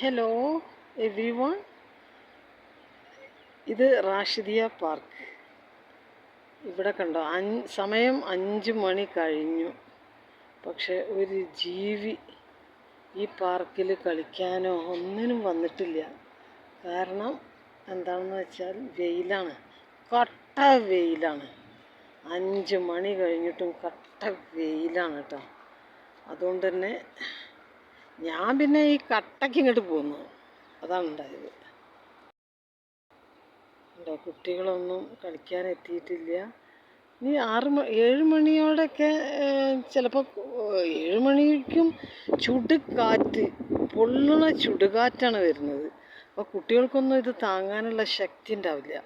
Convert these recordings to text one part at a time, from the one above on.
Hello every one, ഇത് Rashidiya park. ഇവിടെ കണ്ടോ, സമയം 5 മണി കഴിഞ്ഞു. പക്ഷെ ഒരു ജീവി ഈ പാർക്കിൽ കളിക്കാനോ ഒന്നിനും വന്നിട്ടില്ല. കാരണം എന്താണെന്ന് വെച്ചാൽ വെയിലാണ്, കട്ട വെയിലാണ്. 5 മണി കഴിഞ്ഞിട്ടും കട്ട വെയിലാണ് കേട്ടോ. അതുകൊണ്ട് തന്നെ ഞാൻ പിന്നെ ഈ കട്ടയ്ക്ക് ഇങ്ങോട്ട് പോന്നു. അതാണ് ഉണ്ടായത്. ഉണ്ടോ, കുട്ടികളൊന്നും കളിക്കാൻ എത്തിയിട്ടില്ല. ഇനി 7 മണിയോടൊക്കെ ചിലപ്പോൾ 7 മണിക്കും ചുടുകാറ്റ്, പൊള്ളുന്ന ചുടുകാറ്റാണ് വരുന്നത്. അപ്പോൾ കുട്ടികൾക്കൊന്നും ഇത് താങ്ങാനുള്ള ശക്തി ഉണ്ടാവില്ല.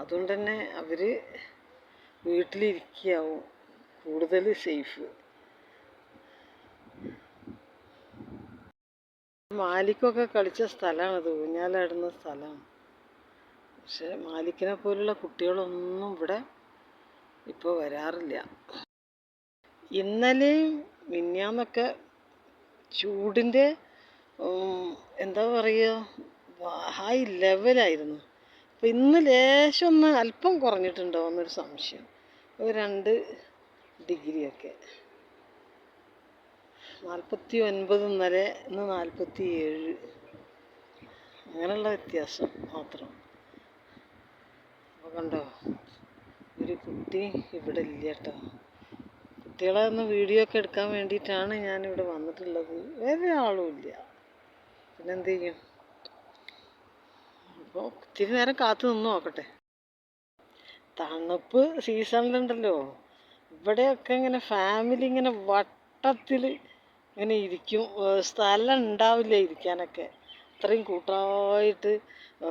അതുകൊണ്ട് തന്നെ അവർ വീട്ടിലിരിക്കുകയാവും കൂടുതൽ സേഫ്. മാലിക്കൊക്കെ കളിച്ച സ്ഥലമാണത്, ഊഞ്ഞാലാടുന്ന സ്ഥലമാണ്. പക്ഷെ മാലിക്കിനെ പോലുള്ള കുട്ടികളൊന്നും ഇവിടെ ഇപ്പോൾ വരാറില്ല. ഇന്നലെയും മിനിഞ്ഞാന്നൊക്കെ ചൂടിൻ്റെ എന്താ പറയുക, ഹൈ ലെവലായിരുന്നു. അപ്പോൾ ഇന്ന് ലേശം ഒന്ന് അല്പം കുറഞ്ഞിട്ടുണ്ടോ എന്നൊരു സംശയം. 2 ഡിഗ്രിയൊക്കെ. 49 ഇന്നലെ, ഇന്ന് 47. അങ്ങനെയുള്ള വ്യത്യാസം മാത്രം. അപ്പോൾ കണ്ടോ, ഒരു കുട്ടി ഇവിടെ ഇല്ല കേട്ടോ. കുട്ടികളെ ഒന്ന് വീഡിയോ ഒക്കെ എടുക്കാൻ വേണ്ടിയിട്ടാണ് ഞാനിവിടെ വന്നിട്ടുള്ളത്. വേറെ ആളും ഇല്ല, പിന്നെന്ത് ചെയ്യും. അപ്പോൾ ഇത്തിരി നേരം കാത്തു നിന്ന് നോക്കട്ടെ. തണുപ്പ് സീസണിലുണ്ടല്ലോ, ഇവിടെയൊക്കെ ഇങ്ങനെ ഫാമിലി ഇങ്ങനെ വട്ടത്തിൽ ഇങ്ങനെ ഇരിക്കും. സ്ഥലം ഉണ്ടാവില്ല ഇരിക്കാനൊക്കെ. അത്രയും കൂട്ടമായിട്ട്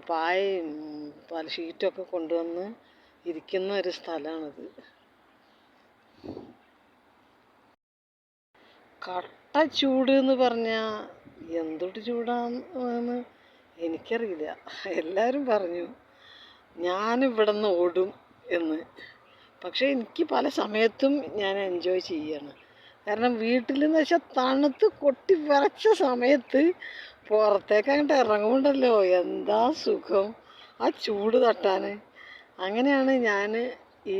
പായയും പല ഷീറ്റൊക്കെ കൊണ്ടുവന്ന് ഇരിക്കുന്ന ഒരു സ്ഥലമാണിത്. കട്ട ചൂട് എന്ന് പറഞ്ഞാൽ എന്തൊട്ട് ചൂടാന്ന് എനിക്കറിയില്ല. എല്ലാവരും പറഞ്ഞു ഞാനിവിടെ നിന്ന് ഓടും എന്ന്. പക്ഷേ എനിക്ക് പല സമയത്തും ഞാൻ എൻജോയ് ചെയ്യാണ്. കാരണം വീട്ടിലെന്ന് വെച്ചാൽ തണുത്ത് കൊട്ടി വിറച്ച സമയത്ത് പുറത്തേക്ക് അങ്ങോട്ട് ഇറങ്ങുമ്പോണ്ടല്ലോ എന്താ സുഖം ആ ചൂട് തട്ടാൻ. അങ്ങനെയാണ് ഞാൻ ഈ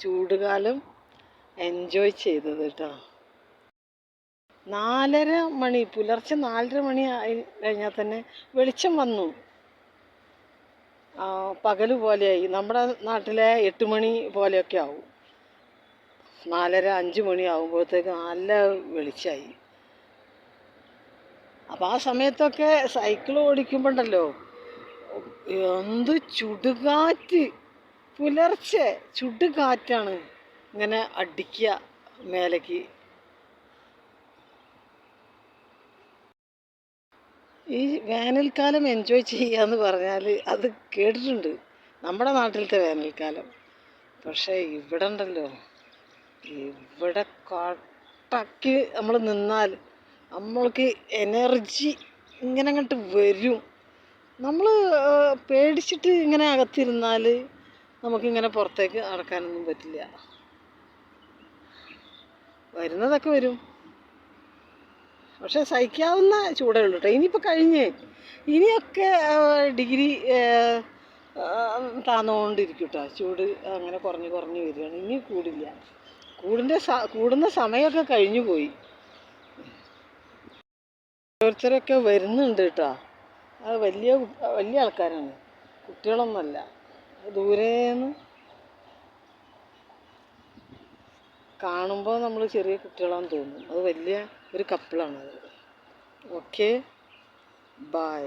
ചൂടുകാലം എൻജോയ് ചെയ്തത് കേട്ടോ. 4:30 മണി, പുലർച്ചെ 4:30 മണി ആയി കഴിഞ്ഞാൽ തന്നെ വെളിച്ചം വന്നു. പകൽ പോലെയായി. നമ്മുടെ നാട്ടിലെ 8 മണി പോലെയൊക്കെ ആവും. 4:30 5 മണി ആകുമ്പോഴത്തേക്ക് നല്ല വെളിച്ചമായി. അപ്പോൾ ആ സമയത്തൊക്കെ സൈക്കിൾ ഓടിക്കുമ്പോണ്ടല്ലോ എന്ത് ചുടുകാറ്റ്, പുലർച്ചെ ചുടുകാറ്റാണ് ഇങ്ങനെ അടിക്കുക മേലേക്ക്. ഈ വേനൽക്കാലം എൻജോയ് ചെയ്യാന്ന് പറഞ്ഞാൽ അത് കേട്ടിട്ടുണ്ട്, നമ്മുടെ നാട്ടിലത്തെ വേനൽക്കാലം. പക്ഷേ ഇവിടെ ഉണ്ടല്ലോ, ഇവിടെ കട്ടക്ക് നമ്മൾ നിന്നാൽ നമ്മൾക്ക് എനർജി ഇങ്ങനെ അങ്ങോട്ട് വരും. നമ്മൾ പേടിച്ചിട്ട് ഇങ്ങനെ അകത്തിരുന്നാൽ നമുക്കിങ്ങനെ പുറത്തേക്ക് നടക്കാനൊന്നും പറ്റില്ല. വരുന്നതൊക്കെ വരും, പക്ഷെ സഹിക്കാവുന്ന ചൂടേ ഉള്ളൂ കേട്ടോ. ഇനിയിപ്പോൾ ഇനിയൊക്കെ ഡിഗ്രി താന്നുകൊണ്ടിരിക്കും കേട്ടോ. ചൂട് അങ്ങനെ കുറഞ്ഞ് വരികയാണ്. ഇനി കൂടില്ല. കൂടുന്ന സമയമൊക്കെ കഴിഞ്ഞു പോയി. ഓരോരുത്തരൊക്കെ വരുന്നുണ്ട് കേട്ടോ. അത് വലിയ ആൾക്കാരാണ്, കുട്ടികളൊന്നുമല്ല. ദൂരേന്ന് കാണുമ്പോൾ നമ്മൾ ചെറിയ കുട്ടികളാണെന്ന് തോന്നും. അത് വലിയ ഒരു കപ്പിളാണത്. Okay, by.